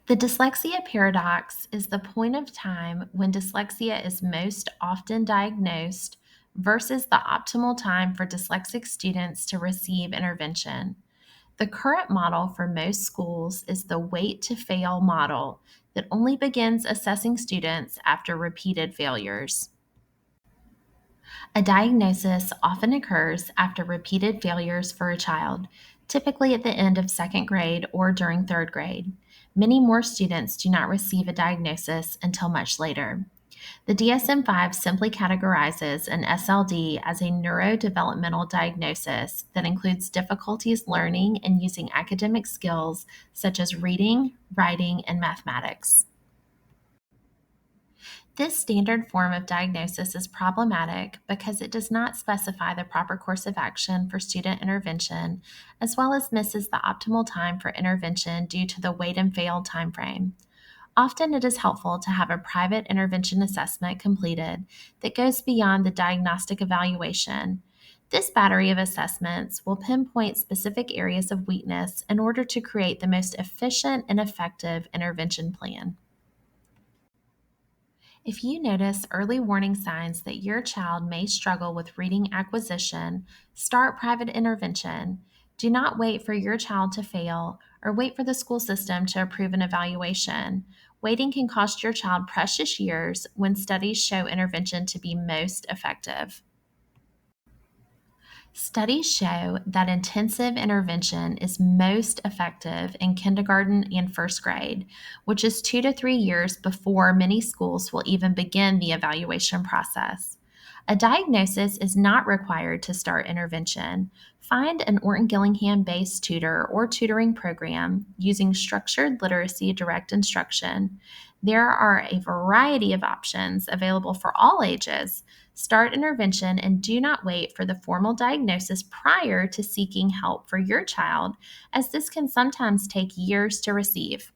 The dyslexia paradox is the point of time when dyslexia is most often diagnosed versus the optimal time for dyslexic students to receive intervention. The current model for most schools is the wait to fail model that only begins assessing students after repeated failures. A diagnosis often occurs after repeated failures for a child, typically at the end of second grade or during third grade. Many more students do not receive a diagnosis until much later. The DSM 5 simply categorizes an SLD as a neurodevelopmental diagnosis that includes difficulties learning and using academic skills such as reading, writing, and mathematics. This standard form of diagnosis is problematic because it does not specify the proper course of action for student intervention, as well as misses the optimal time for intervention due to the wait and fail timeframe. Often it is helpful to have a private intervention assessment completed that goes beyond the diagnostic evaluation. This battery of assessments will pinpoint specific areas of weakness in order to create the most efficient and effective intervention plan. If you notice early warning signs that your child may struggle with reading acquisition, start private intervention. Do not wait for your child to fail or wait for the school system to approve an evaluation. Waiting can cost your child precious years when studies show intervention to be most effective. Studies show that intensive intervention is most effective in kindergarten and first grade, which is 2 to 3 years before many schools will even begin the evaluation process. A diagnosis is not required to start intervention. Find an Orton Gillingham based tutor or tutoring program using structured literacy direct instruction. There are a variety of options available for all ages. Start intervention and do not wait for the formal diagnosis prior to seeking help for your child, as this can sometimes take years to receive.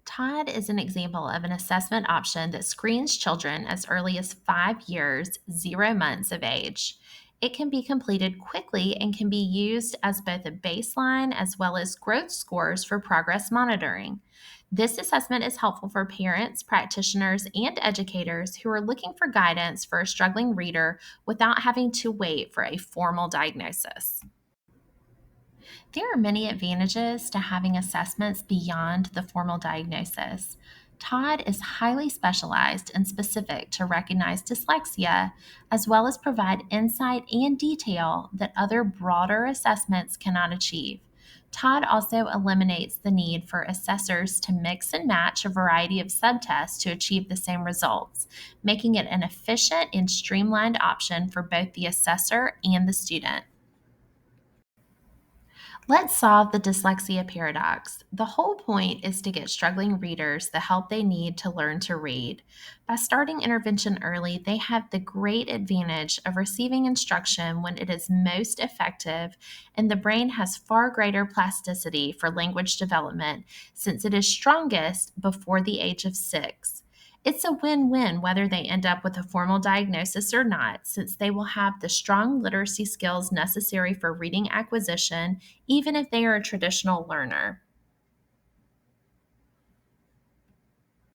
TOD is an example of an assessment option that screens children as early as 5 years, 0 months of age. It can be completed quickly and can be used as both a baseline as well as growth scores for progress monitoring. This assessment is helpful for parents, practitioners, and educators who are looking for guidance for a struggling reader without having to wait for a formal diagnosis. There are many advantages to having assessments beyond the formal diagnosis. TOD is highly specialized and specific to recognize dyslexia, as well as provide insight and detail that other broader assessments cannot achieve. TOD also eliminates the need for assessors to mix and match a variety of subtests to achieve the same results, making it an efficient and streamlined option for both the assessor and the student. Let's solve the dyslexia paradox. The whole point is to get struggling readers the help they need to learn to read. By starting intervention early, they have the great advantage of receiving instruction when it is most effective, and the brain has far greater plasticity for language development since it is strongest before the age of 6. It's a win win whether they end up with a formal diagnosis or not, since they will have the strong literacy skills necessary for reading acquisition even if they are a traditional learner.